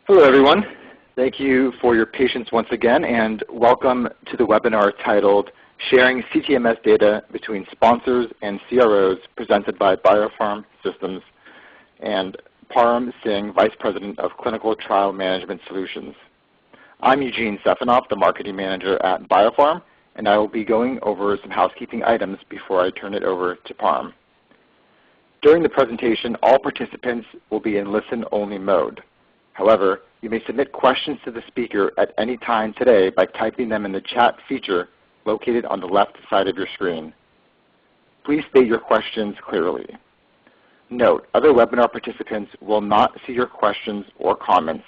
Hello, everyone. Thank you for your patience once again, and welcome to the webinar titled Sharing CTMS Data Between Sponsors and CROs, presented by BioPharm Systems and Param Singh, Vice President of Clinical Trial Management Solutions. I'm Eugene Stefanoff, the Marketing Manager at BioPharm, and I will be going over some housekeeping items before I turn it over to Param. During the presentation, all participants will be in listen-only mode. However, you may submit questions to the speaker at any time today by typing them in the chat feature located on the left side of your screen. Please state your questions clearly. Note, other webinar participants will not see your questions or comments.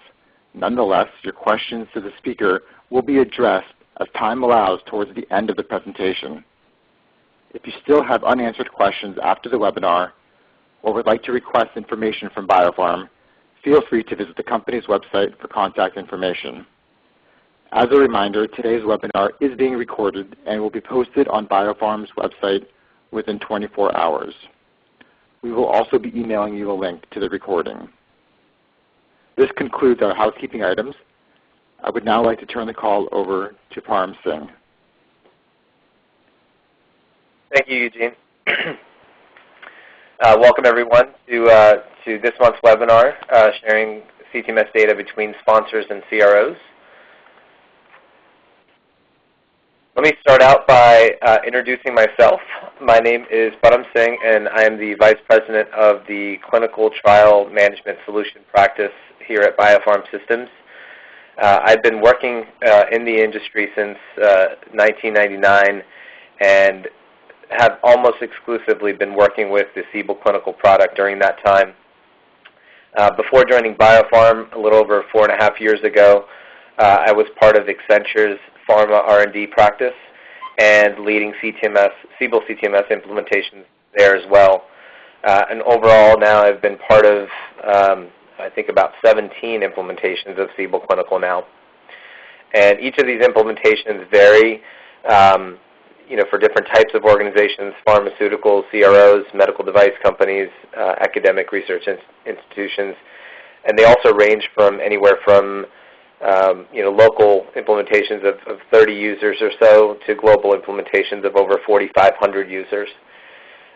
Nonetheless, your questions to the speaker will be addressed as time allows towards the end of the presentation. If you still have unanswered questions after the webinar or would like to request information from BioPharm, feel free to visit the company's website for contact information. As a reminder, today's webinar is being recorded and will be posted on BioPharm's website within 24 hours. We will also be emailing you a link to the recording. This concludes our housekeeping items. I would now like to turn the call over to Param Singh. Thank you, Eugene. Welcome, everyone, to this month's webinar, sharing CTMS data between sponsors and CROs. Let me start out by introducing myself. My name is Param Singh, and I am the Vice President of the Clinical Trial Management Solution practice here at BioPharm Systems. I've been working in the industry since 1999 and have almost exclusively been working with the Siebel clinical product during that time. Before joining BioPharm a little over 4.5 years ago, I was part of Accenture's pharma R&D practice and leading Siebel CTMS implementations there as well. And overall now I've been part of, I think, about 17 implementations of Siebel Clinical now. And each of these implementations vary for different types of organizations, pharmaceuticals, CROs, medical device companies, academic research institutions. And they also range from anywhere from local implementations of 30 users or so to global implementations of over 4,500 users.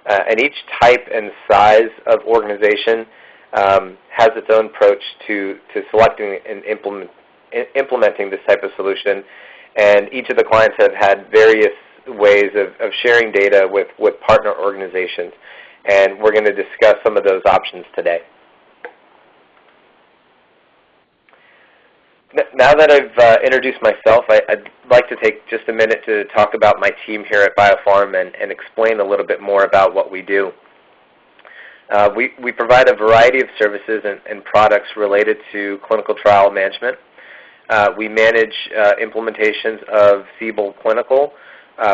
And each type and size of organization has its own approach to selecting and implementing this type of solution. And each of the clients have had various ways of sharing data with partner organizations. And we're going to discuss some of those options today. Now that I've introduced myself, I'd like to take just a minute to talk about my team here at BioPharm and explain a little bit more about what we do. We provide a variety of services and products related to clinical trial management. We manage implementations of Siebel Clinical,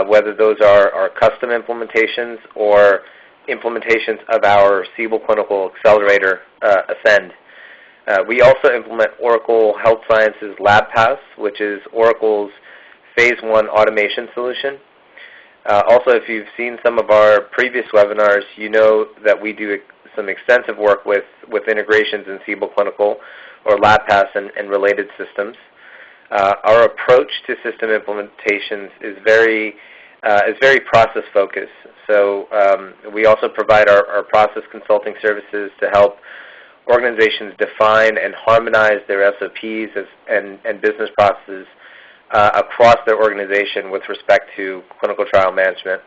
whether those are custom implementations or implementations of our Siebel Clinical Accelerator, Ascend. We also implement Oracle Health Sciences LabPass, which is Oracle's Phase 1 automation solution. Also, if you've seen some of our previous webinars, you know that we do some extensive work with integrations in Siebel Clinical or LabPass and related systems. Our approach to system implementations is very process focused. So we also provide our process consulting services to help organizations define and harmonize their SOPs and business processes across their organization with respect to clinical trial management.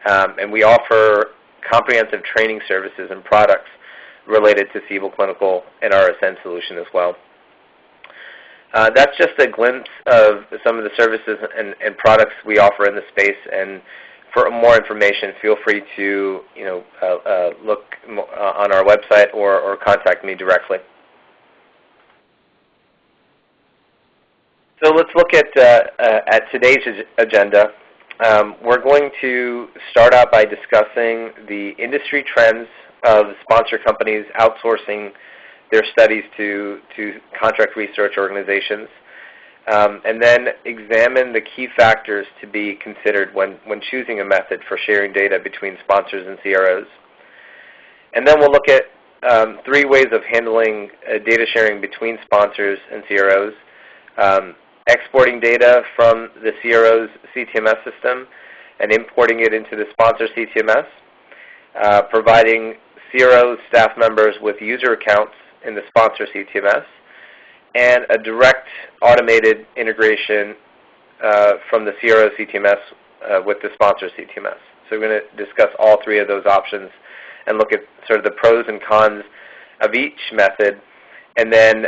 And we offer comprehensive training services and products related to Siebel Clinical and our Ascend solution as well. That's just a glimpse of some of the services and products we offer in the space. And for more information, feel free to look on our website or contact me directly. So let's look at today's agenda. We're going to start out by discussing the industry trends of sponsor companies outsourcing their studies to contract research organizations, and then examine the key factors to be considered when choosing a method for sharing data between sponsors and CROs. And then we'll look at three ways of handling data sharing between sponsors and CROs. Exporting data from the CRO's CTMS system and importing it into the sponsor CTMS. Providing CRO staff members with user accounts in the sponsor CTMS. And a direct automated integration from the CRO CTMS with the sponsor CTMS. So we're going to discuss all three of those options and look at sort of the pros and cons of each method. And then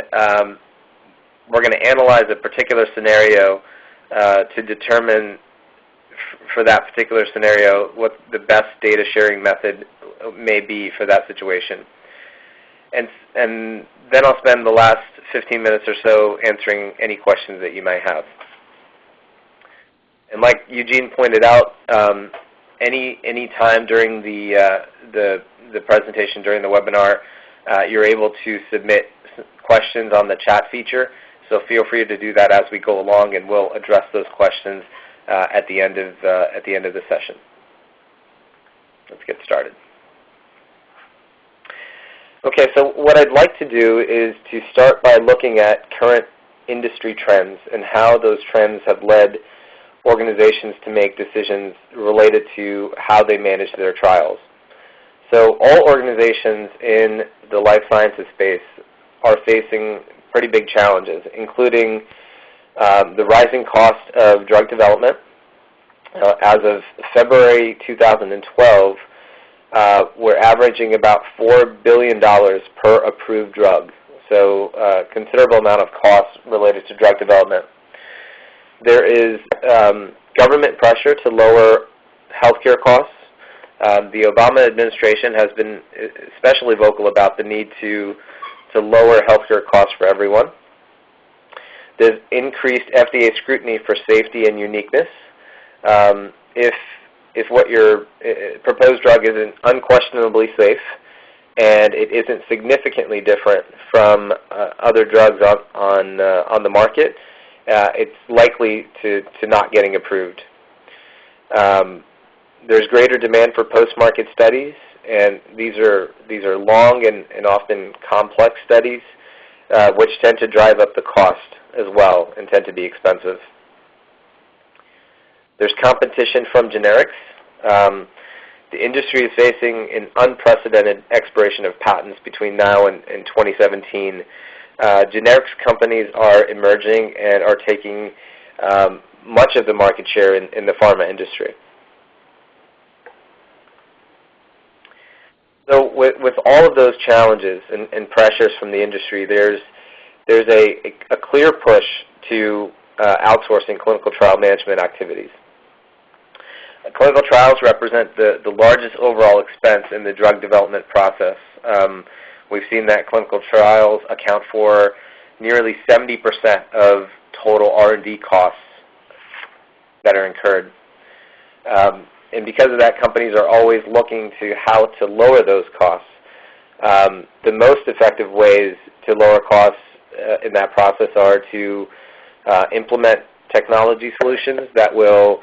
we're going to analyze a particular scenario to determine for that particular scenario what the best data sharing method may be for that situation. And then I'll spend the last 15 minutes or so answering any questions that you might have. And like Eugene pointed out, any time during the presentation, during the webinar, you're able to submit questions on the chat feature. So feel free to do that as we go along, and we'll address those questions at the end of the session. Let's get started. Okay, so what I'd like to do is to start by looking at current industry trends and how those trends have led organizations to make decisions related to how they manage their trials. So all organizations in the life sciences space are facing pretty big challenges, including the rising cost of drug development. As of February 2012, we're averaging about $4 billion per approved drug, so a considerable amount of costs related to drug development. There is government pressure to lower healthcare costs. The Obama administration has been especially vocal about the need to lower healthcare costs for everyone. There's increased FDA scrutiny for safety and uniqueness. If what your proposed drug isn't unquestionably safe and it isn't significantly different from other drugs on the market, it's likely to not getting approved. There's greater demand for post-market studies, and these are long and often complex studies, which tend to drive up the cost as well and tend to be expensive. There's competition from generics. The industry is facing an unprecedented expiration of patents between now and 2017. Generics companies are emerging and are taking much of the market share in the pharma industry. So with all of those challenges and pressures from the industry, there's a clear push to outsourcing clinical trial management activities. Clinical trials represent the largest overall expense in the drug development process. We've seen that clinical trials account for nearly 70% of total R&D costs that are incurred. And because of that, companies are always looking to how to lower those costs. The most effective ways to lower costs in that process are to implement technology solutions that will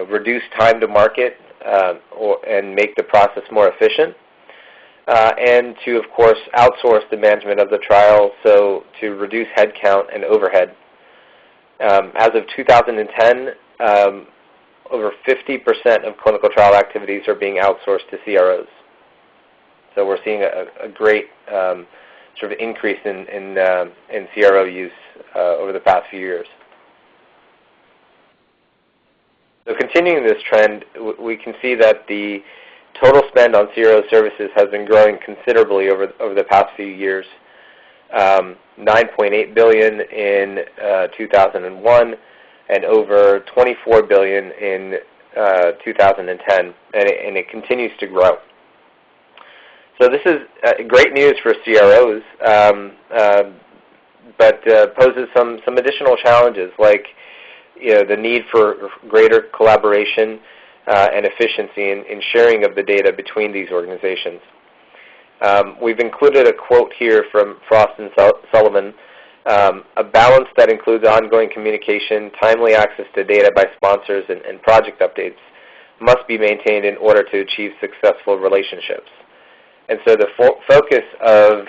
reduce time to market and make the process more efficient, and to, of course, outsource the management of the trial so to reduce headcount and overhead. As of 2010, over 50% of clinical trial activities are being outsourced to CROs. So we're seeing a great sort of increase in CRO use over the past few years. So continuing this trend, we can see that the total spend on CRO services has been growing considerably over the past few years. $9.8 billion in 2001 and over $24 billion in 2010, and it continues to grow. So this is great news for CROs, but poses some additional challenges, like the need for greater collaboration and efficiency in sharing of the data between these organizations. We've included a quote here from Frost and Sullivan: a balance that includes ongoing communication, timely access to data by sponsors, and project updates must be maintained in order to achieve successful relationships. And so the focus of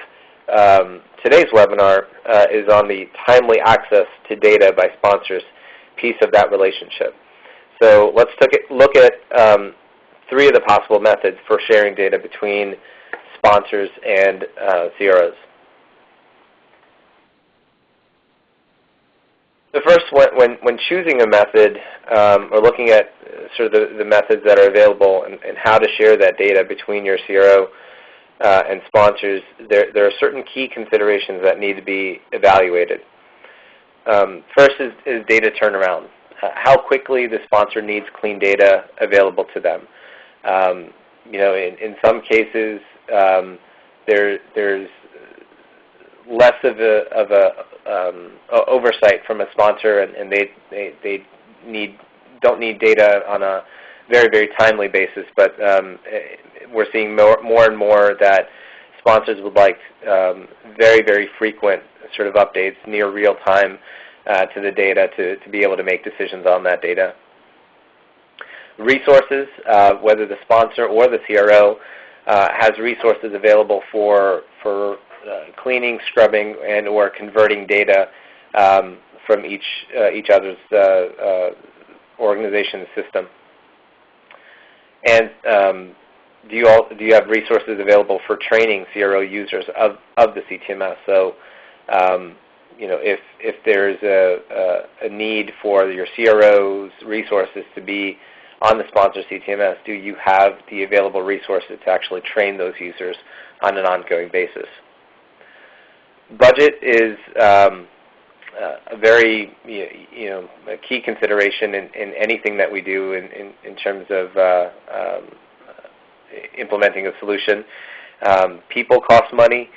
today's webinar is on the timely access to data by sponsors piece of that relationship. So let's look at 3 of the possible methods for sharing data between sponsors and CROs. The first, when choosing a method or looking at sort of the methods that are available and how to share that data between your CRO and sponsors, there are certain key considerations that need to be evaluated. First is data turnaround. How quickly the sponsor needs clean data available to them. In some cases, there's less of a oversight from a sponsor, and they don't need data on a very, very timely basis. But we're seeing more and more that sponsors would like very, very frequent sort of updates, near real time to the data to be able to make decisions on that data. Resources, whether the sponsor or the CRO has resources available for cleaning, scrubbing, and or converting data from each other's organization's system. And do you have resources available for training CRO users of the CTMS? So if there's a need for your CRO's resources to be on the sponsor CTMS, do you have the available resources to actually train those users on an ongoing basis? Budget is a very a key consideration in anything that we do in terms of implementing a solution. People cost money,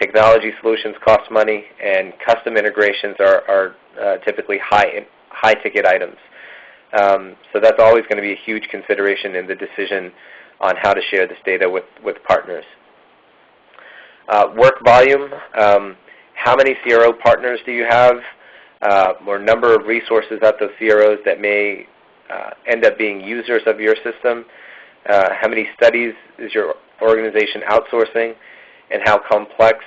technology solutions cost money, and custom integrations are typically high-ticket items. So that's always going to be a huge consideration in the decision on how to share this data with partners. Work volume, how many CRO partners do you have, or number of resources at those CROs that may end up being users of your system, how many studies is your organization outsourcing, and how complex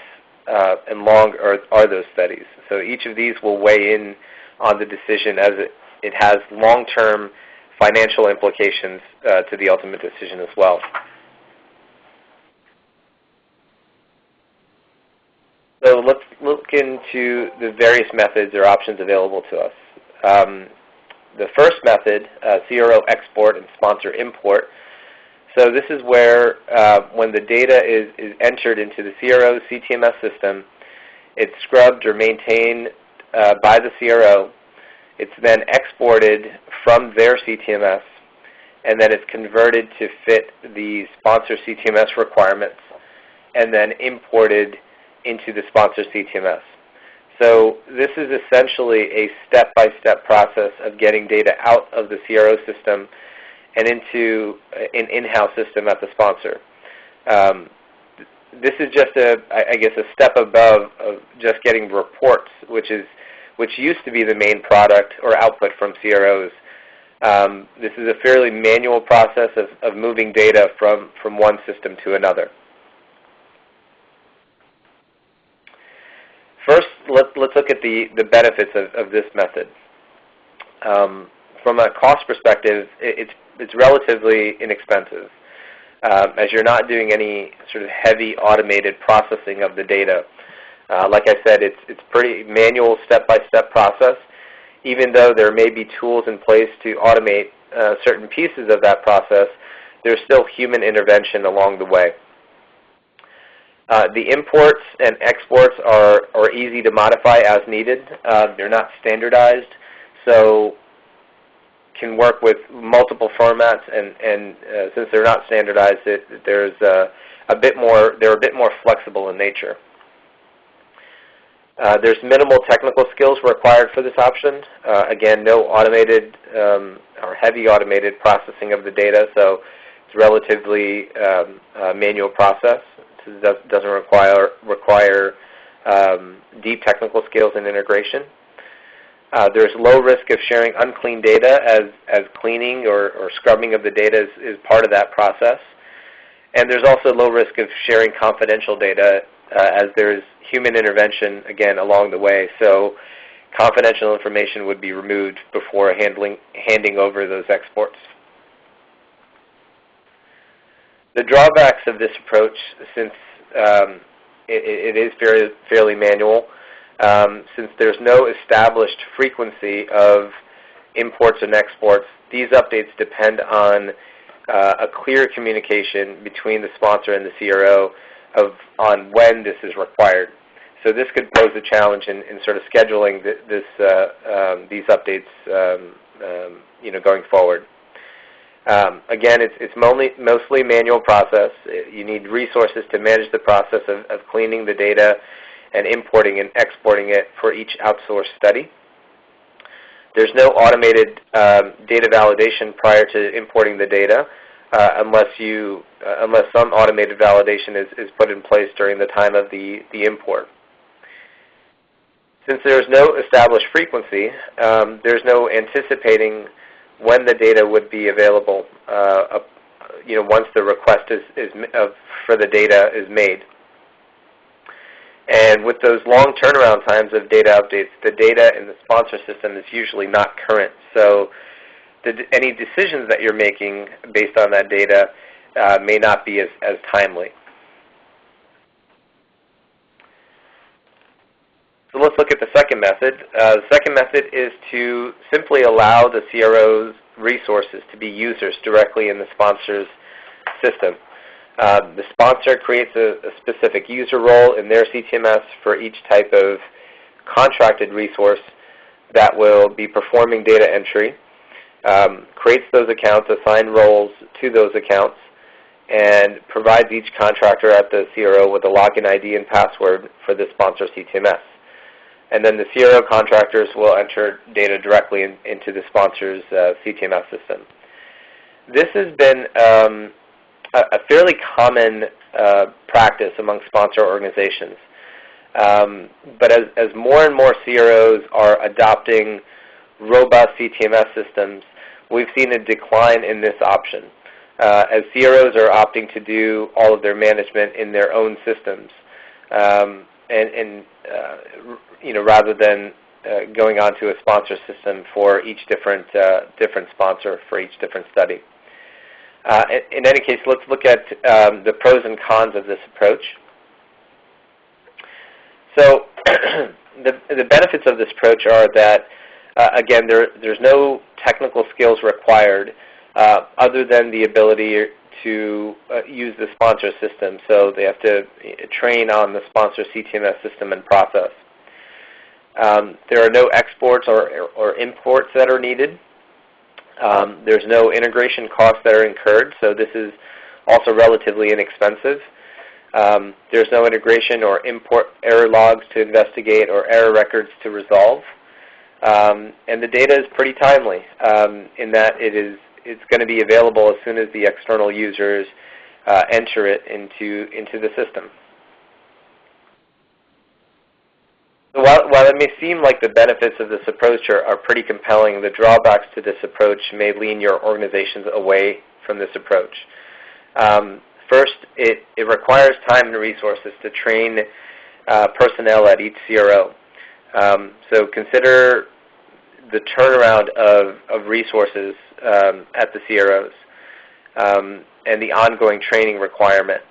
and long are those studies. So each of these will weigh in on the decision, as it has long-term financial implications to the ultimate decision as well. So let's look into the various methods or options available to us. The first method, CRO export and sponsor import. So this is where when the data is entered into the CRO's CTMS system, it's scrubbed or maintained by the CRO. It's then exported from their CTMS, and then it's converted to fit the sponsor CTMS requirements, and then imported into the sponsor CTMS. So this is essentially a step-by-step process of getting data out of the CRO system and into an in-house system at the sponsor. This is just a step above of just getting reports, which used to be the main product or output from CROs. This is a fairly manual process of moving data from one system to another. First, let's look at the benefits of this method. From a cost perspective, it's relatively inexpensive, as you're not doing any sort of heavy automated processing of the data. Like I said, it's pretty manual step-by-step process. Even though there may be tools in place to automate certain pieces of that process, there's still human intervention along the way. The imports and exports are easy to modify as needed. They're not standardized, so can work with multiple formats, and since they're not standardized, they're a bit more flexible in nature. There's minimal technical skills required for this option. Again, no automated or heavy automated processing of the data, so it's relatively manual process. It doesn't require deep technical skills and integration. There's low risk of sharing unclean data, as cleaning or scrubbing of the data is part of that process. And there's also low risk of sharing confidential data as there's human intervention, again, along the way. So confidential information would be removed before handing over those exports. The drawbacks of this approach, since it is fairly manual, since there's no established frequency of imports and exports, these updates depend on a clear communication between the sponsor and the CRO on when this is required. So this could pose a challenge in sort of scheduling these updates going forward. Again, it's mostly manual process. You need resources to manage the process of cleaning the data and importing and exporting it for each outsourced study. There's no automated data validation prior to importing the data unless some automated validation is put in place during the time of the import. Since there's no established frequency, there's no anticipating when the data would be available once the request for the data is made. And with those long turnaround times of data updates, the data in the sponsor system is usually not current. So any decisions that you're making based on that data may not be as timely. So let's look at the second method. The second method is to simply allow the CRO's resources to be users directly in the sponsor's system. The sponsor creates a specific user role in their CTMS for each type of contracted resource that will be performing data entry, creates those accounts, assign roles to those accounts, and provides each contractor at the CRO with a login ID and password for the sponsor CTMS. And then the CRO contractors will enter data directly into the sponsor's CTMS system. This has been a fairly common practice among sponsor organizations. But as more and more CROs are adopting robust CTMS systems, we've seen a decline in this option. As CROs are opting to do all of their management in their own systems, rather than going onto a sponsor system for each different sponsor for each different study. In any case, let's look at the pros and cons of this approach. So the benefits of this approach are that, again, there's no technical skills required other than the ability to use the sponsor system. So they have to train on the sponsor CTMS system and process. There are no exports or imports that are needed. There's no integration costs that are incurred, so this is also relatively inexpensive. There's no integration or import error logs to investigate or error records to resolve. And the data is pretty timely in that it's going to be available as soon as the external users enter it into the system. So while it may seem like the benefits of this approach are pretty compelling, the drawbacks to this approach may lean your organizations away from this approach. First, it requires time and resources to train personnel at each CRO. So consider the turnaround of resources at the CROs and the ongoing training requirement.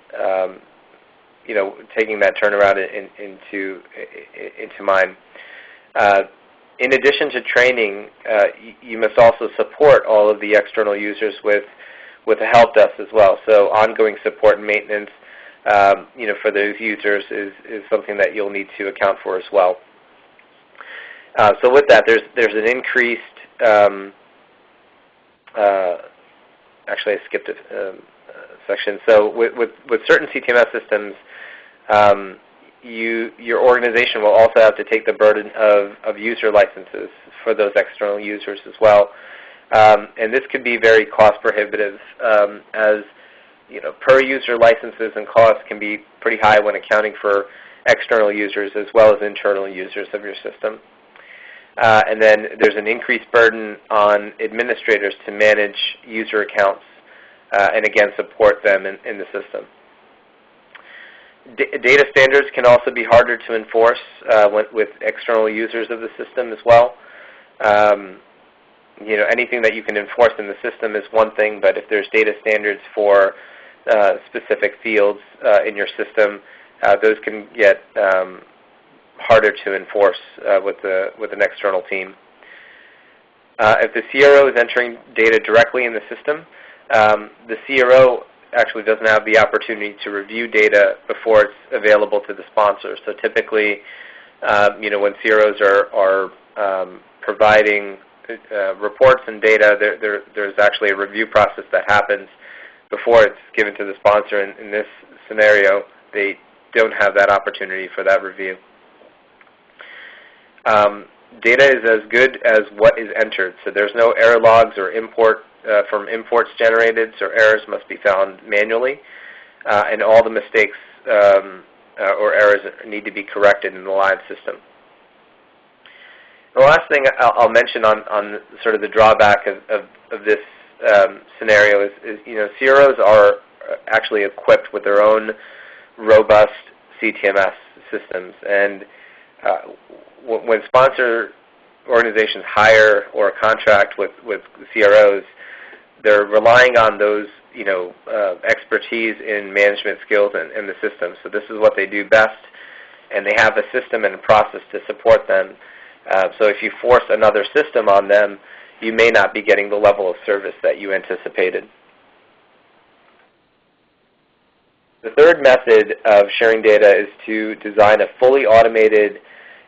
Taking that turnaround into mind. In addition to training, you must also support all of the external users with a help desk as well. So ongoing support and maintenance, for those users is something that you'll need to account for as well. So with that, there's an increased. Actually, I skipped a section. So with certain CTMS systems, your organization will also have to take the burden of user licenses for those external users as well. And this could be very cost prohibitive as per user licenses and costs can be pretty high when accounting for external users as well as internal users of your system. And then there's an increased burden on administrators to manage user accounts and again support them in the system. Data standards can also be harder to enforce with external users of the system as well. Anything that you can enforce in the system is one thing, but if there's data standards for specific fields in your system, those can get harder to enforce with an external team. If the CRO is entering data directly in the system, the CRO actually doesn't have the opportunity to review data before it's available to the sponsor. So typically, when CROs are providing reports and data, there's actually a review process that happens before it's given to the sponsor. In this scenario, they don't have that opportunity for that review. Data is as good as what is entered, so there's no error logs or from imports generated, so errors must be found manually, and all the mistakes or errors need to be corrected in the live system. The last thing I'll mention on sort of the drawback of this scenario is CROs are actually equipped with their own robust CTMS systems, and when sponsor organizations hire or contract with CROs, they're relying on those expertise in management skills and the system. So this is what they do best, and they have a system and a process to support them. So if you force another system on them, you may not be getting the level of service that you anticipated. The third method of sharing data is to design a fully automated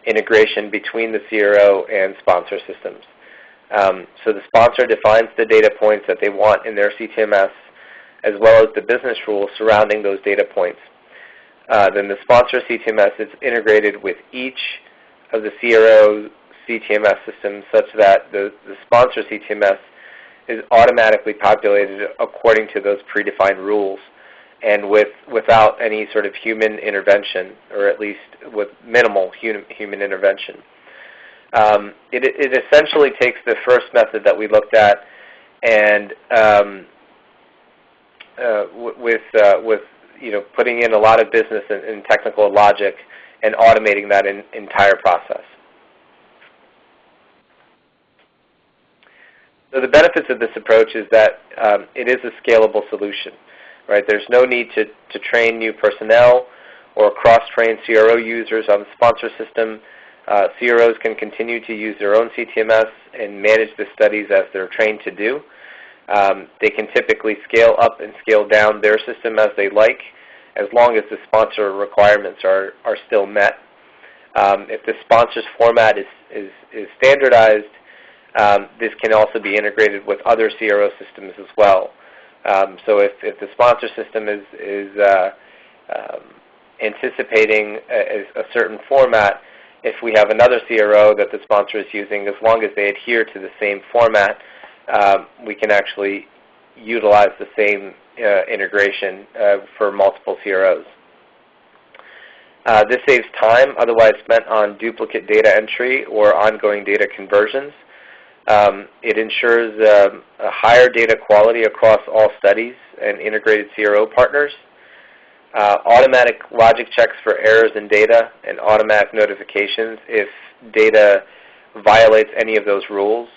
integration between the CRO and sponsor systems. So the sponsor defines the data points that they want in their CTMS, as well as the business rules surrounding those data points. Then the sponsor CTMS is integrated with each of the CRO CTMS systems such that the sponsor CTMS is automatically populated according to those predefined rules and without any sort of human intervention, or at least with minimal human intervention. It essentially takes the first method that we looked at and with putting in a lot of business and technical logic and automating that entire process. So the benefits of this approach is that it is a scalable solution. Right? There's no need to train new personnel or cross-train CRO users on the sponsor system. CROs can continue to use their own CTMS and manage the studies as they're trained to do. They can typically scale up and scale down their system as they like, as long as the sponsor requirements are still met. If the sponsor's format is standardized, this can also be integrated with other CRO systems as well. So if the sponsor system is anticipating a certain format, if we have another CRO that the sponsor is using, as long as they adhere to the same format, we can actually utilize the same integration for multiple CROs. This saves time otherwise spent on duplicate data entry or ongoing data conversions. It ensures a higher data quality across all studies and integrated CRO partners. Automatic logic checks for errors in data and automatic notifications if data violates any of those rules,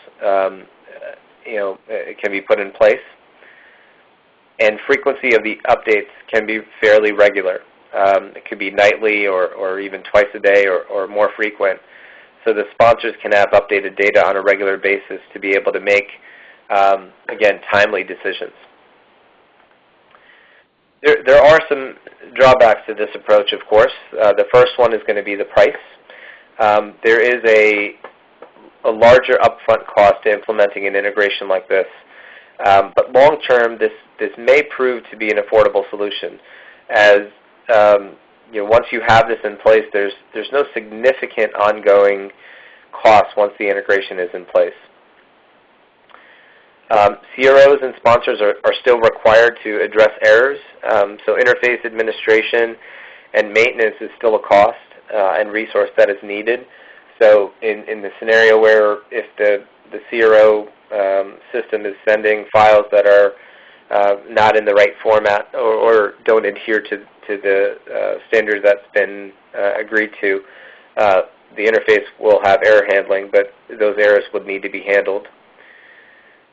it can be put in place. And frequency of the updates can be fairly regular. It could be nightly or even twice a day or more frequent. So the sponsors can have updated data on a regular basis to be able to make, again, timely decisions. There are some drawbacks to this approach, of course. The first one is going to be the price. There is a larger upfront cost to implementing an integration like this. But long term, this may prove to be an affordable solution, as once you have this in place, there's no significant ongoing cost once the integration is in place. CROs and sponsors are still required to address errors, so interface administration and maintenance is still a cost and resource that is needed. So in the scenario where if the CRO system is sending files that are not in the right format or don't adhere to the standard that's been agreed to, the interface will have error handling, but those errors would need to be handled.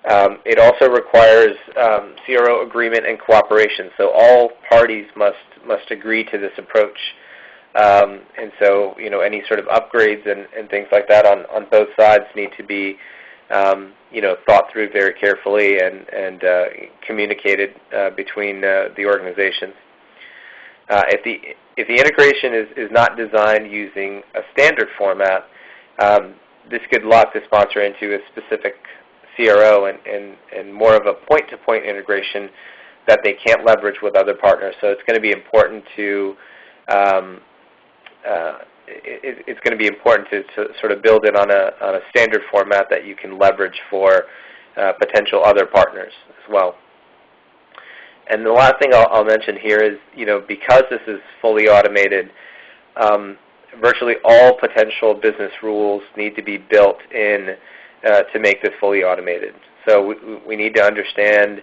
It also requires CRO agreement and cooperation, so all parties must agree to this approach. And so, any sort of upgrades and things like that on both sides need to be, thought through very carefully and communicated between the organizations. If the integration is not designed using a standard format, this could lock the sponsor into a specific CRO and more of a point-to-point integration that they can't leverage with other partners. So it's going to be important to sort of build it on a standard format that you can leverage for potential other partners as well. And the last thing I'll mention here is, because this is fully automated, virtually all potential business rules need to be built in to make this fully automated. So we need to understand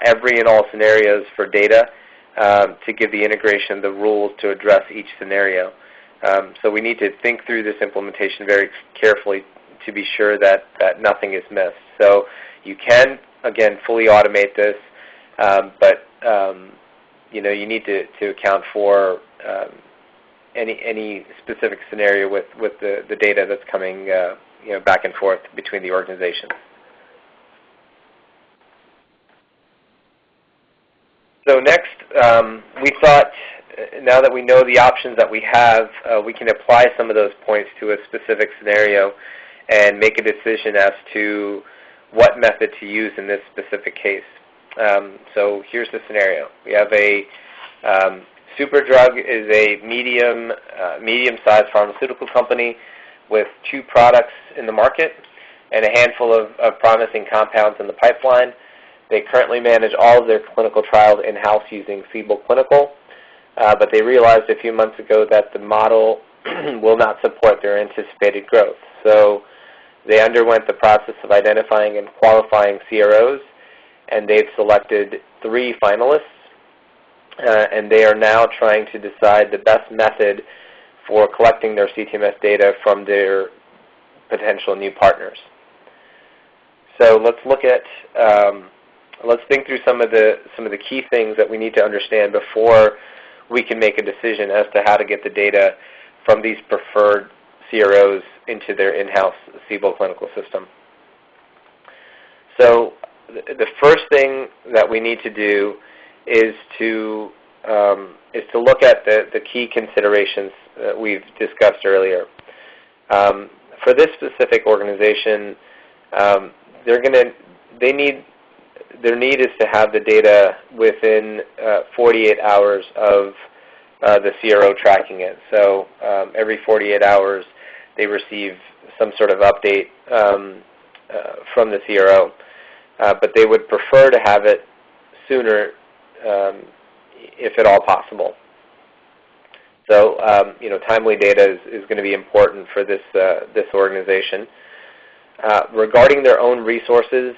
every and all scenarios for data to give the integration the rules to address each scenario. So we need to think through this implementation very carefully to be sure that nothing is missed. So you can, again, fully automate this, but you need to account for any specific scenario with the data that's coming back and forth between the organizations. So next, we thought, now that we know the options that we have, we can apply some of those points to a specific scenario and make a decision as to what method to use in this specific case. So here's the scenario. We have a Superdrug is a medium-sized pharmaceutical company with 2 products in the market and a handful of promising compounds in the pipeline. They currently manage all of their clinical trials in-house using Siebel Clinical, but they realized a few months ago that the model will not support their anticipated growth. So they underwent the process of identifying and qualifying CROs, and they've selected 3 finalists, and they are now trying to decide the best method for collecting their CTMS data from their potential new partners. So let's look at, let's think through some of the key things that we need to understand before we can make a decision as to how to get the data from these preferred CROs into their in-house Siebel clinical system. So the first thing that we need to do is to look at the key considerations that we've discussed earlier. For this specific organization, their need is to have the data within 48 hours of the CRO tracking it. So every 48 hours, they receive some sort of update from the CRO. But they would prefer to have it sooner, if at all possible. So, timely data is going to be important for this organization. Regarding their own resources,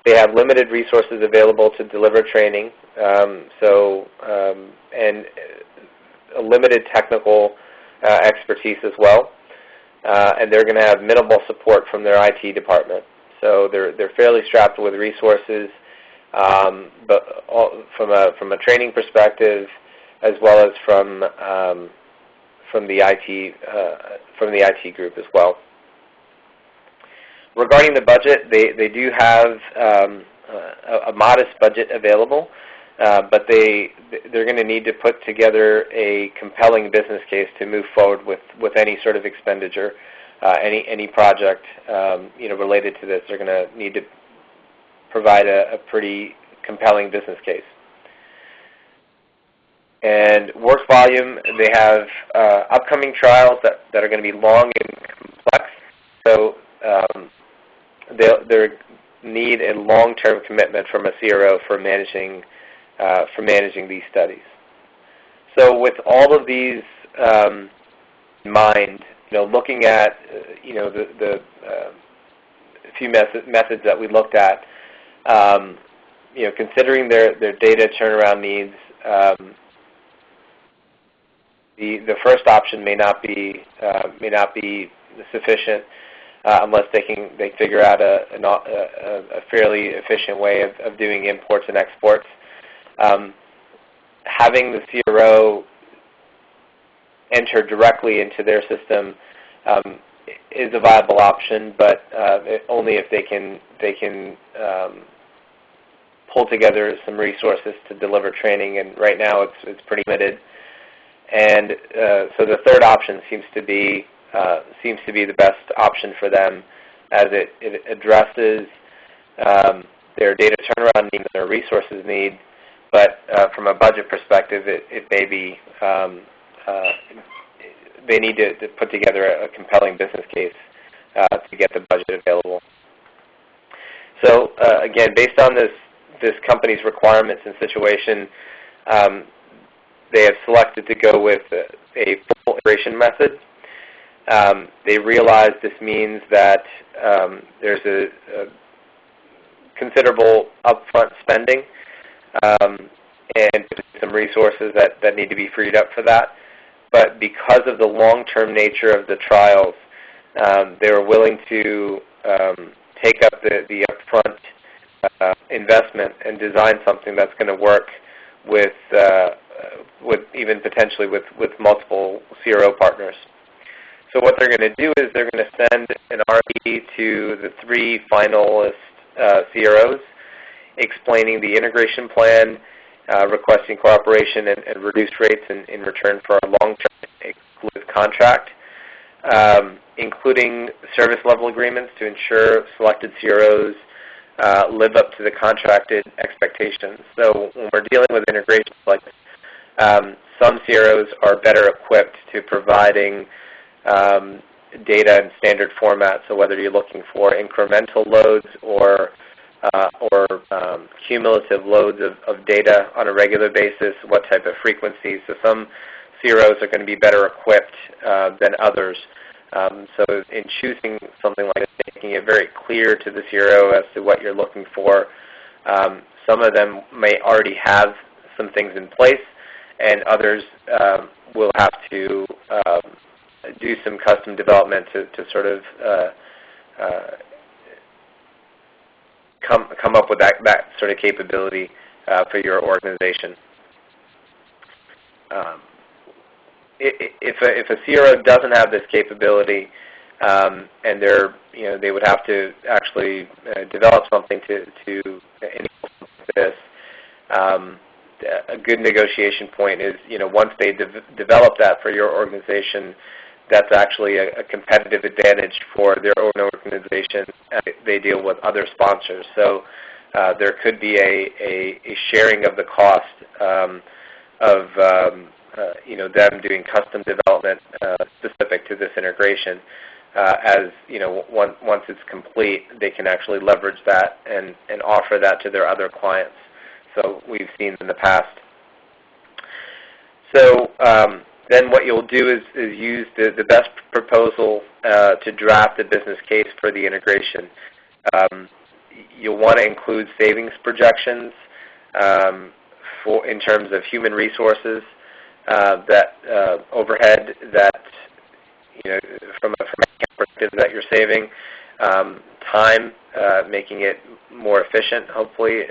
they have limited resources available to deliver training, and a limited technical expertise as well. And they're going to have minimal support from their IT department. So they're fairly strapped with resources, but from a training perspective, as well as from the IT group as well. Regarding the budget, they do have a modest budget available, but they're going to need to put together a compelling business case to move forward with any sort of expenditure. Any project related to this, they're going to need to provide a pretty compelling business case. And work volume, they have upcoming trials that are going to be long and complex, so they'll need a long-term commitment from a CRO for managing these studies. So with all of these in mind, looking at the few methods that we looked at, considering their data turnaround needs, the first option may not be sufficient unless they figure out a fairly efficient way of doing imports and exports. Having the CRO enter directly into their system is a viable option, but only if they can pull together some resources to deliver training. And right now, it's pretty limited. And so the third option seems to be the best option for them, as it addresses their data turnaround need and their resources need. But from a budget perspective, it may be they need to put together a compelling business case to get the budget available. So again, based on this company's requirements and situation, they have selected to go with a full integration method. They realize this means that there's a considerable upfront spending and some resources that need to be freed up for that. But because of the long-term nature of the trials, they were willing to take up the upfront investment and design something that's going to work with even potentially with multiple CRO partners. So what they're going to do is they're going to send an RFP to the 3 finalist CROs, explaining the integration plan, requesting cooperation and reduced rates in return for a long-term exclusive contract, including service level agreements to ensure selected CROs live up to the contracted expectations. So when we're dealing with integrations like this, some CROs are better equipped to providing data in standard format. So whether you're looking for incremental loads or cumulative loads of data on a regular basis, what type of frequency. So some CROs are going to be better equipped than others. So in choosing something like this, making it very clear to the CRO as to what you're looking for. Some of them may already have some things in place, and others will have to do some custom development to sort of come up with that sort of capability for your organization. If a CRO doesn't have this capability, and they would have to actually develop something to enable this. A good negotiation point is, once they develop that for your organization, that's actually a competitive advantage for their own organization as they deal with other sponsors. So there could be a sharing of the cost of them doing custom development specific to this integration. As once it's complete, they can actually leverage that and offer that to their other clients. So we've seen in the past. So then what you'll do is use the best proposal to draft a business case for the integration. You'll want to include savings projections in terms of human resources, that overhead that from a perspective that you're saving, time, making it more efficient, hopefully,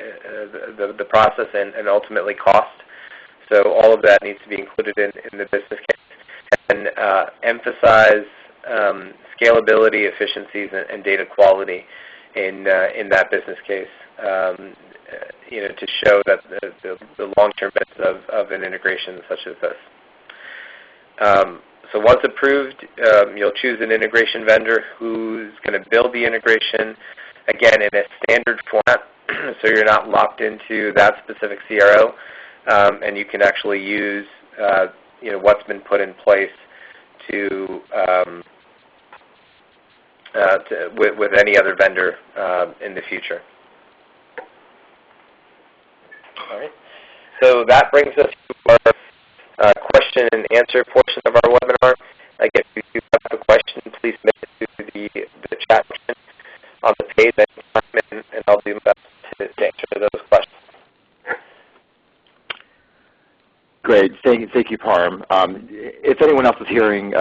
the process, and ultimately cost. So all of that needs to be included in the business case. And emphasize scalability, efficiencies, and data quality in that business case, to show that the long-term benefits of an integration such as this. So once approved, you'll choose an integration vendor who's going to build the integration, again, in a standard format, so you're not locked into that specific CRO, and you can actually use what's been put in place with any other vendor in the future. All right. So that brings us to our question and answer portion of our webinar. Again, if you have a question, please submit it to the chat function on the page, and I'll do my best to answer those questions. you, Parm. If anyone else is hearing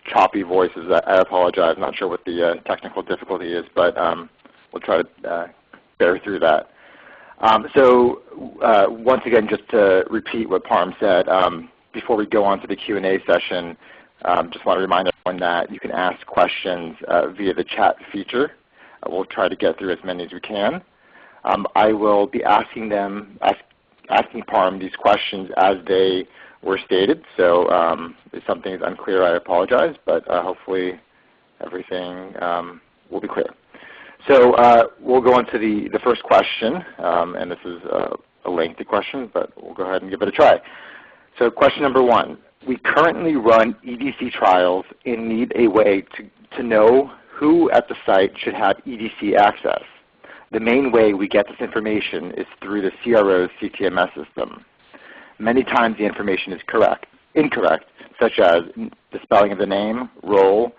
choppy voices, I apologize. I'm not sure what the technical difficulty is, but we'll try to bear through that. Once again, just to repeat what Parm said, before we go on to the Q&A session, just want to remind everyone that you can ask questions via the chat feature. We'll try to get through as many as we can. I will be asking Parm these questions as they were stated. So if something is unclear, I apologize, but hopefully everything will be clear. So we'll go on to the first question, and this is a lengthy question, but we'll go ahead and give it a try. So question number 1, we currently run EDC trials and need a way to know who at the site should have EDC access. The main way we get this information is through the CRO's CTMS system. Many times the information is incorrect, such as the spelling of the name, role,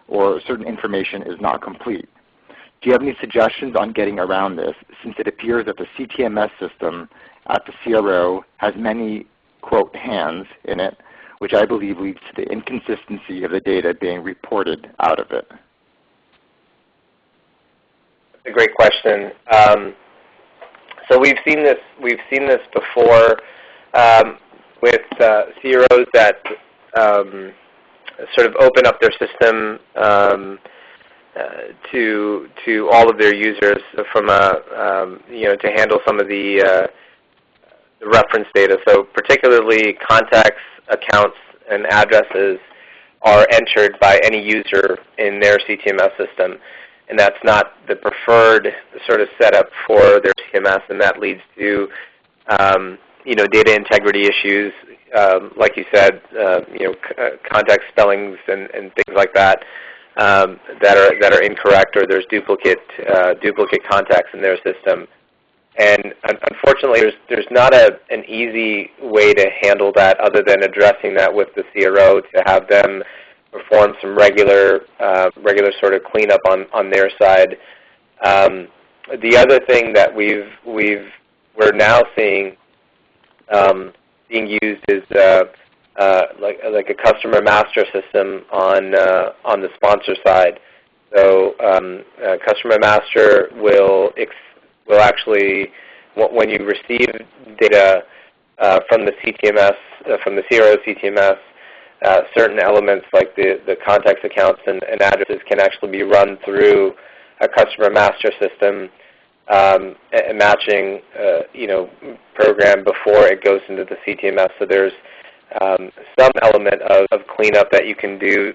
or certain information is not complete. Do you have any suggestions on getting around this, since it appears that the CTMS system at the CRO has many, quote, hands in it, which I believe leads to the inconsistency of the data being reported out of it? That's a great question. So we've seen this before with CROs that sort of open up their system to all of their users from to handle some of the reference data. So particularly contacts, accounts, and addresses are entered by any user in their CTMS system, and that's not the preferred sort of setup for their CTMS, and that leads to data integrity issues, like you said, contact spellings and things like that. That are incorrect, or there's duplicate contacts in their system, and unfortunately, there's not an easy way to handle that other than addressing that with the CRO to have them perform some regular sort of cleanup on their side. The other thing that we're now seeing being used is like a customer master system on the sponsor side. So customer master will actually, when you receive data from the CTMS, from the CRO CTMS, certain elements like the contacts, accounts, and addresses can actually be run through a customer master system, a matching program before it goes into the CTMS. So there's some element of cleanup that you can do,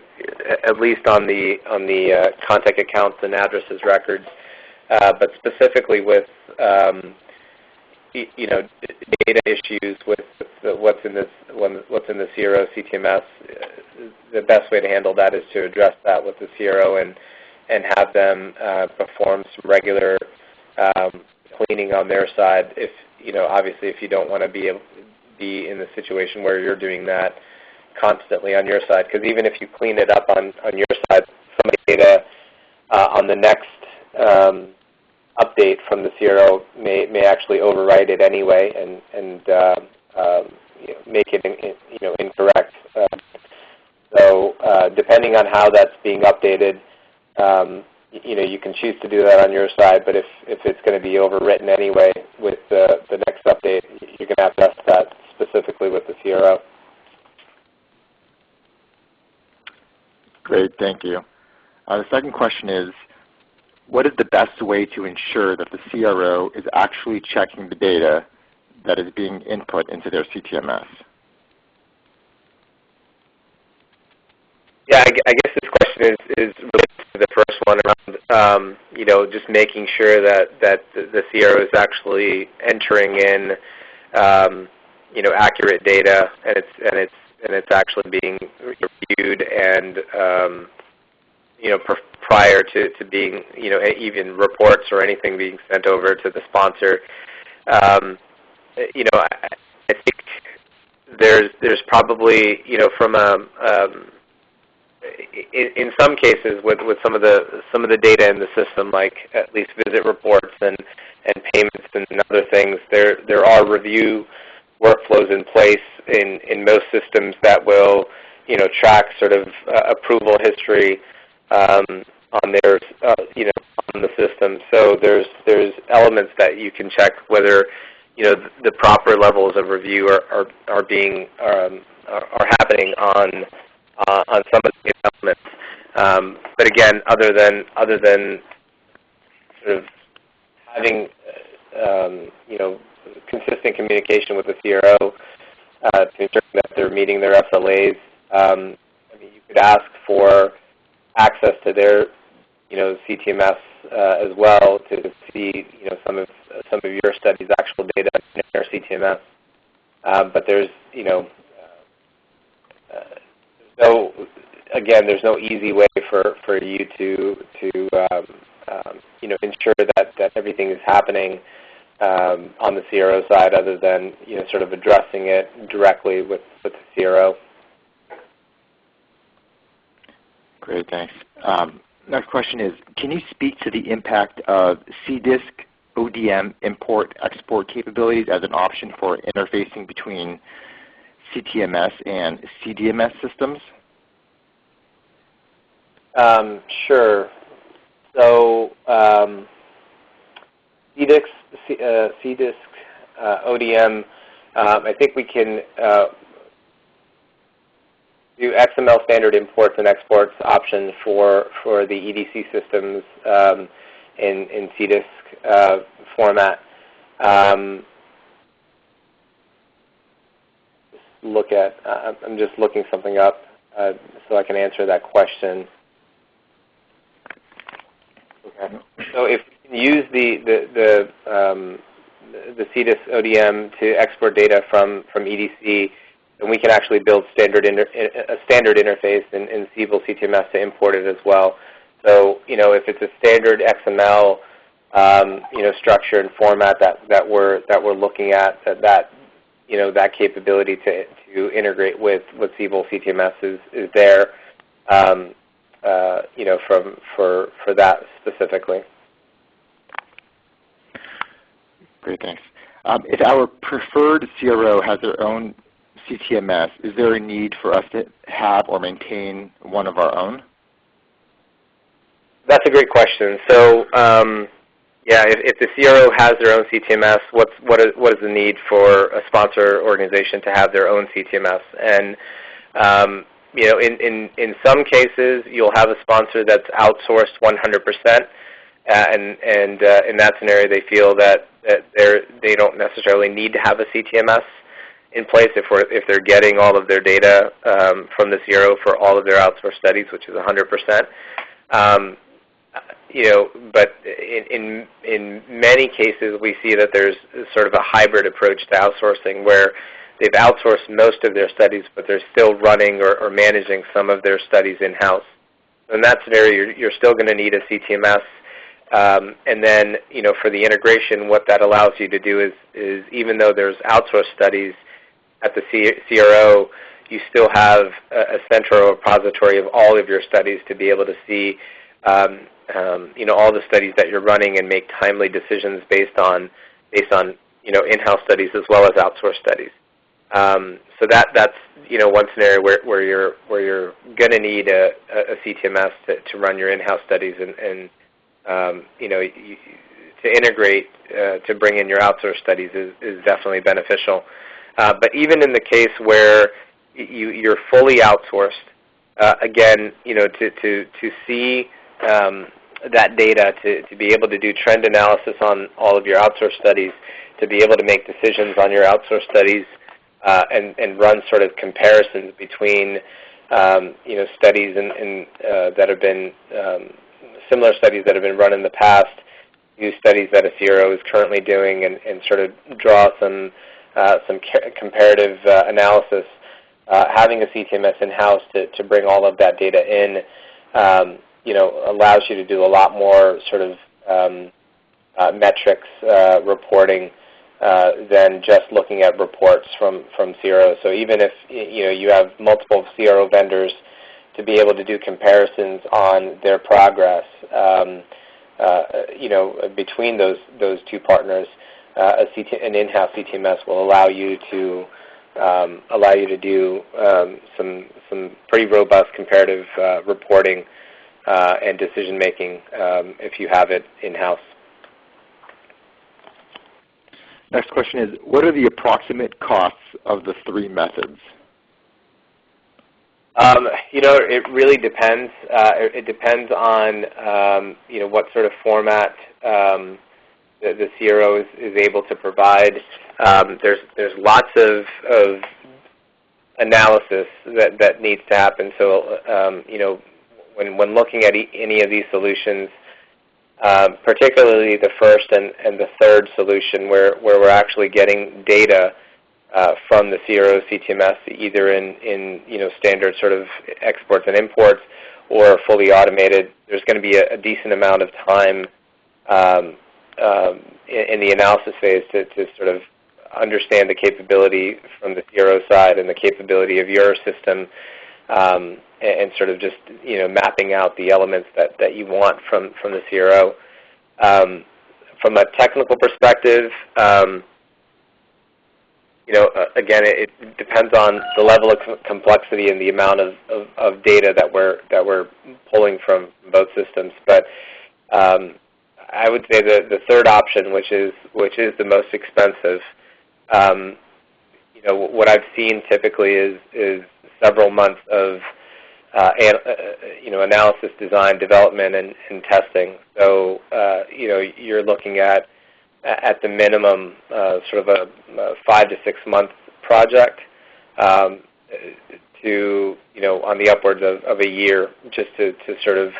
at least on the contact accounts and addresses records, but specifically with data issues with what's in the CRO CTMS. The best way to handle that is to address that with the CRO and have them perform some regular cleaning on their side. If obviously, if you don't want to be in the situation where you're doing that constantly on your side, because even if you clean it up on your side, some of the data on the next update from the CRO may actually overwrite it anyway and make it incorrect. So depending on how that's being updated, you can choose to do that on your side, but if it's going to be overwritten anyway with the next update, you're going to have to test that specifically with the CRO. Great, thank you. The second question is, what is the best way to ensure that the CRO is actually checking the data that is being input into their CTMS? Yeah, I guess this question is related to the first one around, just making sure that the CRO is actually entering in, accurate data, and it's actually being reviewed and, prior to being, even reports or anything being sent over to the sponsor. I think there's probably, from in some cases with some of the data in the system, like at least visit reports and payments and other things, there are review workflows in place in most systems that will, track sort of approval history on their, on the system. So there's elements that you can check whether, the proper levels of review are happening on some of the elements. But again, other than sort of having consistent communication with the CRO to ensure that they're meeting their SLAs, you could ask for access to their CTMS as well to see some of your study's actual data in their CTMS. But there's there's no easy way for you to ensure that everything is happening on the CRO side, other than sort of addressing it directly with the CRO. Great, thanks. Next question is, can you speak to the impact of CDISC ODM import-export capabilities as an option for interfacing between CTMS and CDMS systems? Sure. So CDISC ODM, I think we can do XML standard imports and exports option for the EDC systems in CDISC format. I'm just looking something up so I can answer that question. Okay. So if you can use the CDISC ODM to export data from EDC, then we can actually build a standard interface in Siebel CTMS to import it as well. So if it's a standard XML structure and format that we're looking at, that capability to integrate with Siebel CTMS is there. For that specifically. Great, thanks. If our preferred CRO has their own CTMS, is there a need for us to have or maintain one of our own? That's a great question. So, if the CRO has their own CTMS, what is the need for a sponsor organization to have their own CTMS? And in some cases, you'll have a sponsor that's outsourced 100%, and in that scenario, they feel that they don't necessarily need to have a CTMS in place if they're getting all of their data from the CRO for all of their outsourced studies, which is 100%. But in many cases, we see that there's sort of a hybrid approach to outsourcing where they've outsourced most of their studies, but they're still running or managing some of their studies in-house. In that scenario, you're still going to need a CTMS. And then, for the integration, what that allows you to do is even though there's outsourced studies at the CRO, you still have a central repository of all of your studies to be able to see, all the studies that you're running and make timely decisions based on in-house studies as well as outsourced studies. So that's one scenario where you're going to need a CTMS to run your in-house studies and to integrate to bring in your outsourced studies is definitely beneficial. But even in the case where you're fully outsourced, again, to see that data, to be able to do trend analysis on all of your outsourced studies, to be able to make decisions on your outsourced studies, and run sort of comparisons between studies that have been similar studies that have been run in the past, new studies that a CRO is currently doing, and sort of draw some comparative analysis. Having a CTMS in-house to bring all of that data in, allows you to do a lot more sort of metrics reporting than just looking at reports from CROs. So even if you have multiple CRO vendors, to be able to do comparisons on their progress, between those two partners, an in-house CTMS will allow you to do some pretty robust comparative reporting and decision making if you have it in-house. Next question is, what are the approximate costs of the three methods? It really depends. It depends on what sort of format the CRO is able to provide. There's lots of analysis that needs to happen. So when looking at any of these solutions, particularly the first and the third solution, where we're actually getting data from the CRO CTMS, either in standard sort of exports and imports or fully automated, there's going to be a decent amount of time in the analysis phase to sort of understand the capability from the CRO side and the capability of your system, and sort of just mapping out the elements that you want from the CRO. From a technical perspective, again, it depends on the level of complexity and the amount of data that we're pulling from both systems. But I would say the third option, which is the most expensive, what I've seen typically is several months of analysis, design, development, and testing. So you're looking at the minimum sort of a 5 to 6 month project to on the upwards of a year, just to sort of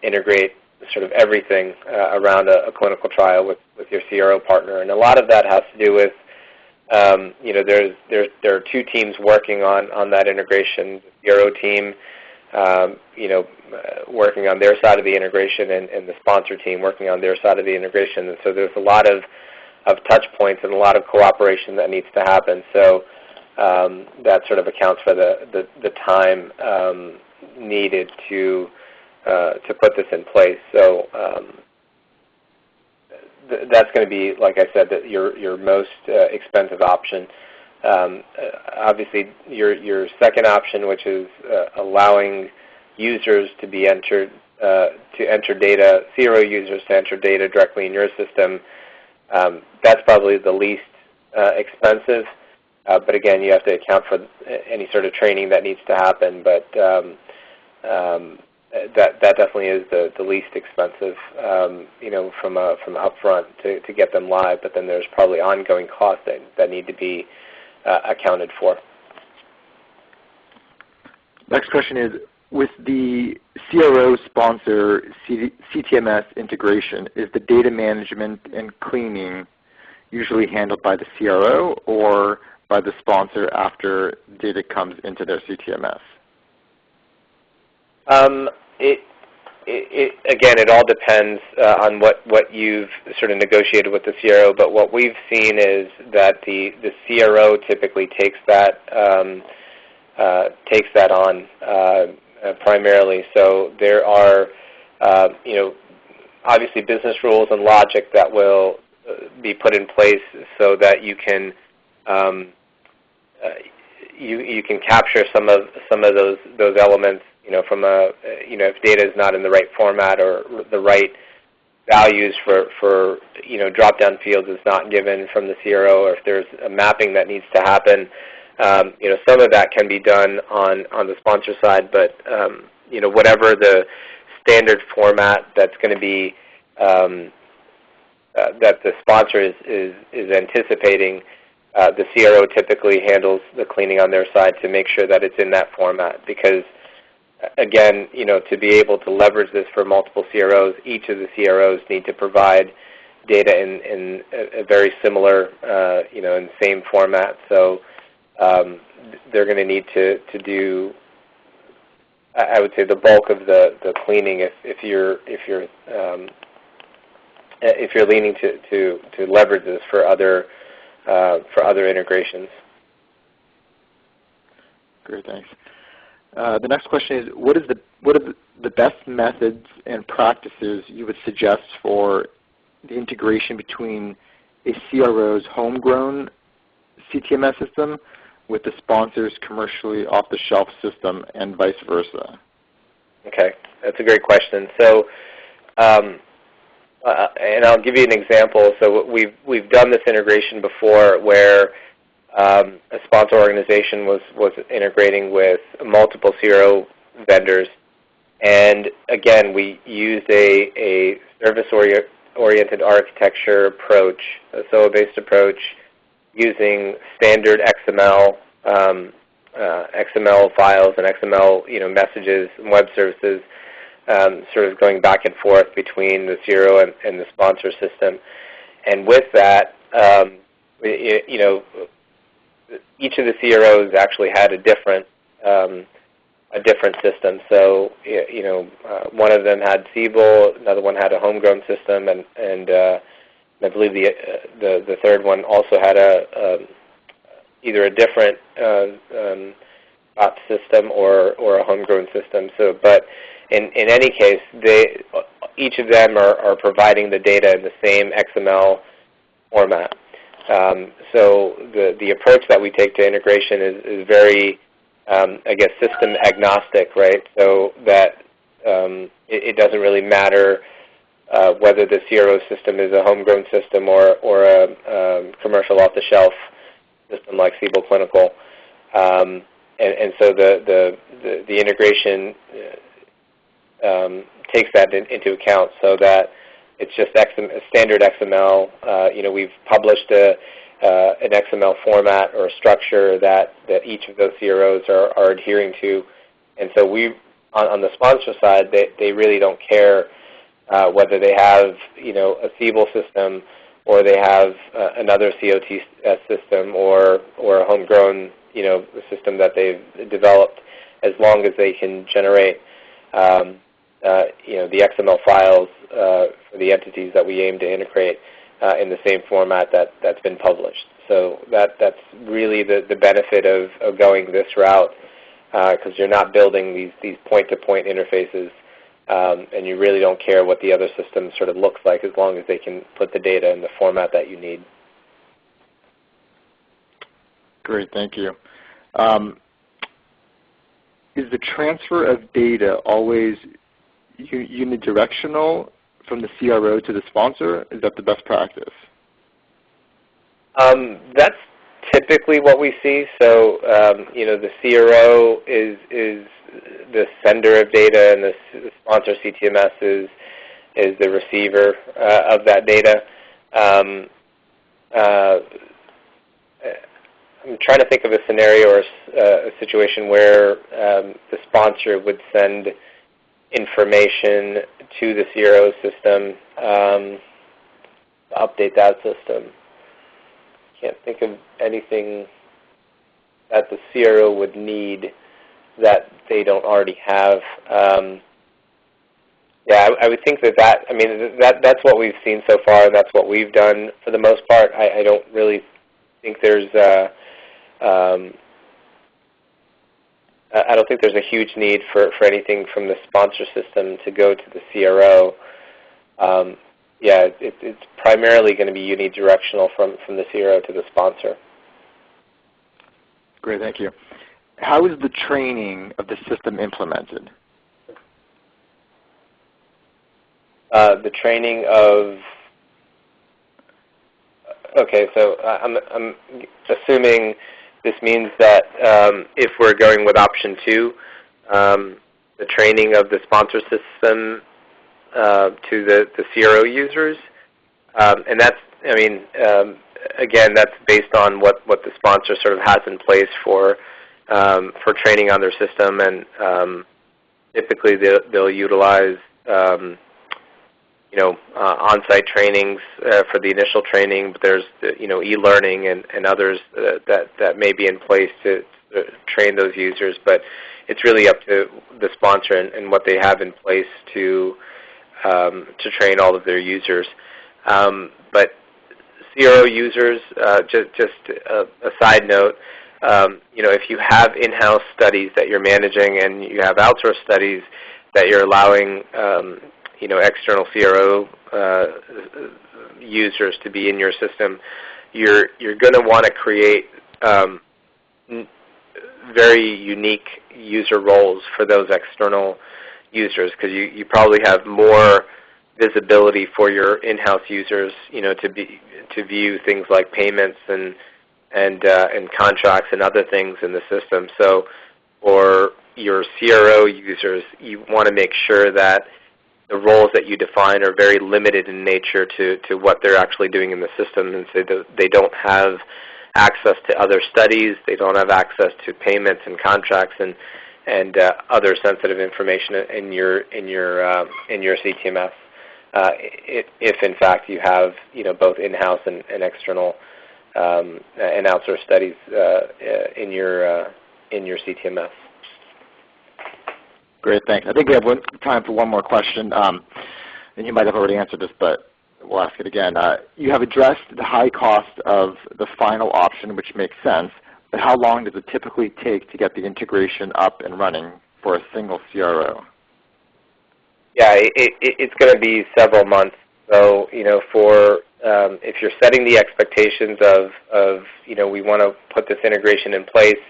integrate sort of everything around a clinical trial with your CRO partner. And a lot of that has to do with there are two teams working on that integration. The CRO team working on their side of the integration, and the sponsor team working on their side of the integration. And so there's a lot of touch points and a lot of cooperation that needs to happen. So that sort of accounts for the time needed to put this in place. So that's going to be, like I said, your most expensive option. Obviously, your second option, which is allowing users to be entered to enter data, CRO users to enter data directly in your system, that's probably the least expensive. But again, you have to account for any sort of training that needs to happen. But that definitely is the least expensive, from upfront to get them live. But then there's probably ongoing costs that need to be accounted for. Next question is, with the CRO sponsor CTMS integration, is the data management and cleaning usually handled by the CRO or by the sponsor after data comes into their CTMS? Again, it all depends on what you've sort of negotiated with the CRO, but what we've seen is that the CRO typically takes that on primarily. So there are obviously business rules and logic that will be put in place so that you can you can capture some of those elements. From if data is not in the right format or the right values for drop-down fields is not given from the CRO, or if there's a mapping that needs to happen, some of that can be done on the sponsor side. But whatever the standard format that's going to be that the sponsor is anticipating, the CRO typically handles the cleaning on their side to make sure that it's in that format. Because again, to be able to leverage this for multiple CROs, each of the CROs need to provide data in a very similar, in the same format. So they're going to need to do, I would say, the bulk of the cleaning if you're leaning to leverage this for other integrations. Great, thanks. The next question is, what are the best methods and practices you would suggest for the integration between a CRO's homegrown CTMS system with the sponsor's commercially off-the-shelf system and vice versa? Okay, that's a great question. So, and I'll give you an example. So we've done this integration before where a sponsor organization was integrating with multiple CRO vendors. And again, we used a service-oriented architecture approach, a SOA-based approach, using standard XML files and XML messages and web services, sort of going back and forth between the CRO and the sponsor system. And with that, each of the CROs actually had a different system. So one of them had Siebel, another one had a homegrown system, and I believe the third one also had either a different system or a homegrown system. So, but in any case, each of them are providing the data in the same XML format. So the approach that we take to integration is very, I guess, system agnostic, right? So that it doesn't really matter whether the CRO system is a homegrown system or a commercial off-the-shelf system like Siebel Clinical. And so the integration takes that into account, so that it's just a standard XML. We've published an XML format or a structure that each of those CROs are adhering to. And so on the sponsor side, they really don't care whether they have a Siebel system or they have another COTS system or a homegrown system that they've developed, as long as they can generate the XML files for the entities that we aim to integrate in the same format that's been published. So that's really the benefit of going this route, because you're not building these point-to-point interfaces, and you really don't care what the other system sort of looks like, as long as they can put the data in the format that you need. Great, thank you. Is the transfer of data always unidirectional from the CRO to the sponsor? Is that the best practice? That's typically what we see. So, the CRO is the sender of data, and the sponsor CTMS is the receiver of that data. I'm trying to think of a scenario or a situation where the sponsor would send information to the CRO system to update that system. Can't think of anything that the CRO would need that they don't already have. Yeah, I would think that's what we've seen so far, and that's what we've done for the most part. I don't really think there's I don't think there's a huge need for anything from the sponsor system to go to the CRO. It's primarily going to be unidirectional from the CRO to the sponsor. Great, thank you. How is the training of the system implemented? The training of, okay, so I'm assuming this means that if we're going with option 2, the training of the sponsor system to the CRO users, and that's, again, that's based on what the sponsor sort of has in place for training on their system, and typically they'll utilize on-site trainings for the initial training, but there's e-learning and others that may be in place to train those users. But it's really up to the sponsor and what they have in place to train all of their users. But CRO users, just a side note, if you have in-house studies that you're managing and you have outsourced studies that you're allowing external CRO users to be in your system, you're going to want to create very unique user roles for those external users, because you probably have more visibility for your in-house users, to view things like payments and contracts and other things in the system. So for your CRO users, you want to make sure that the roles that you define are very limited in nature to what they're actually doing in the system, and so they don't have access to other studies, they don't have access to payments and contracts and other sensitive information in your CTMS. If in fact you have both in-house and external and outsourced studies in your CTMS. Great, thanks. I think we have time for one more question, and you might have already answered this, but we'll ask it again. You have addressed the high cost of the final option, which makes sense, but how long does it typically take to get the integration up and running for a single CRO? Yeah, it's going to be several months. So, if you're setting the expectations of we want to put this integration in place,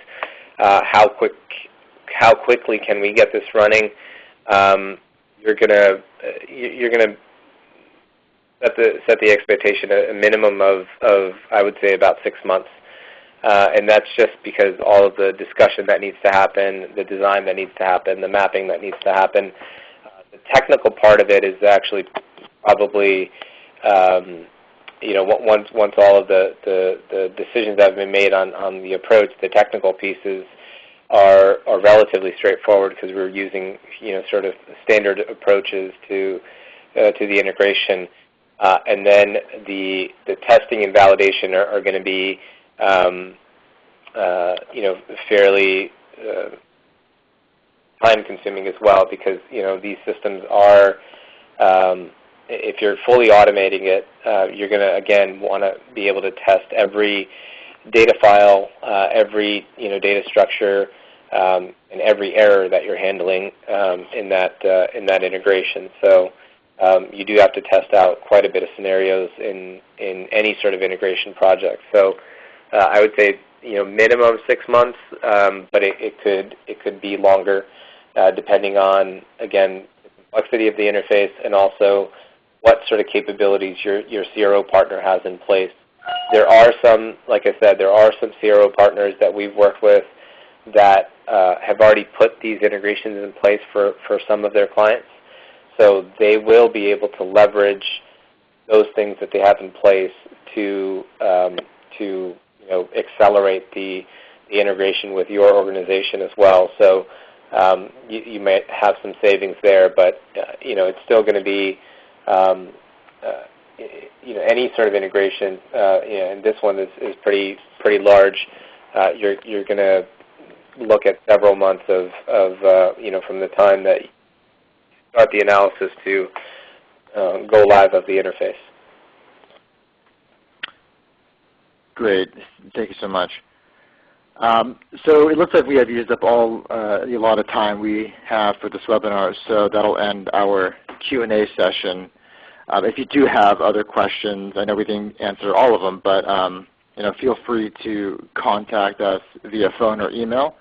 how quickly can we get this running? You're going to set the expectation a minimum of I would say about 6 months, and that's just because all of the discussion that needs to happen, the design that needs to happen, the mapping that needs to happen. The technical part of it is actually probably once all of the decisions have been made on the approach, the technical pieces are relatively straightforward because we're using sort of standard approaches to the integration, and then the testing and validation are going to be fairly time-consuming as well, because these systems are, if you're fully automating it, you're going to again want to be able to test every data file, every data structure, and every error that you're handling in that integration. So you do have to test out quite a bit of scenarios in any sort of integration project. So I would say minimum 6 months, but it could be longer, depending on, again, the complexity of the interface and also what sort of capabilities your CRO partner has in place. There are some, like I said, there are some CRO partners that we've worked with that have already put these integrations in place for some of their clients. So they will be able to leverage those things that they have in place to accelerate the integration with your organization as well. So you might have some savings there, but it's still going to be any sort of integration. And this one is pretty large. You're going to look at several months of from the time that you start the analysis to go live of the interface. Great. Thank you so much. So it looks like we have used up all the allotted time we have for this webinar, so that'll end our Q&A session. If you do have other questions, I know we didn't answer all of them, but feel free to contact us via phone or email.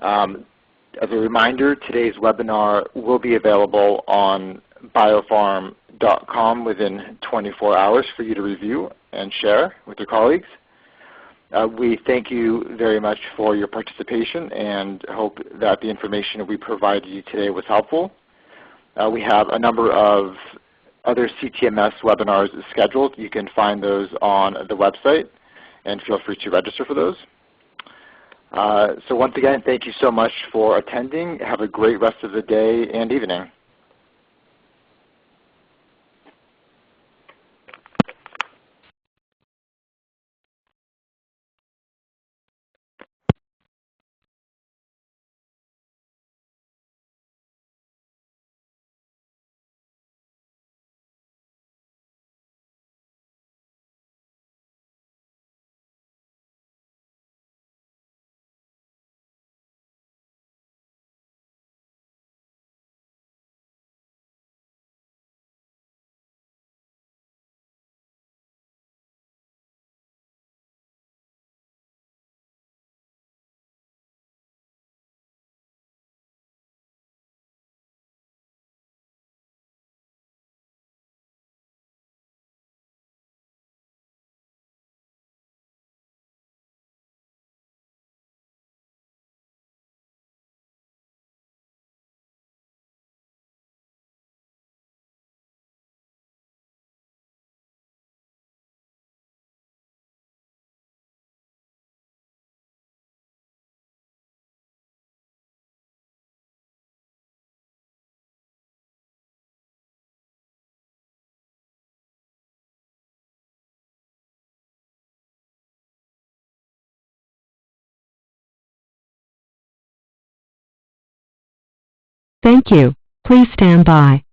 As a reminder, today's webinar will be available on biopharm.com within 24 hours for you to review and share with your colleagues. We thank you very much for your participation and hope that the information we provided you today was helpful. We have a number of other CTMS webinars scheduled. You can find those on the website, and feel free to register for those. So once again, thank you so much for attending. Have a great rest of the day and evening. Thank you. Please stand by.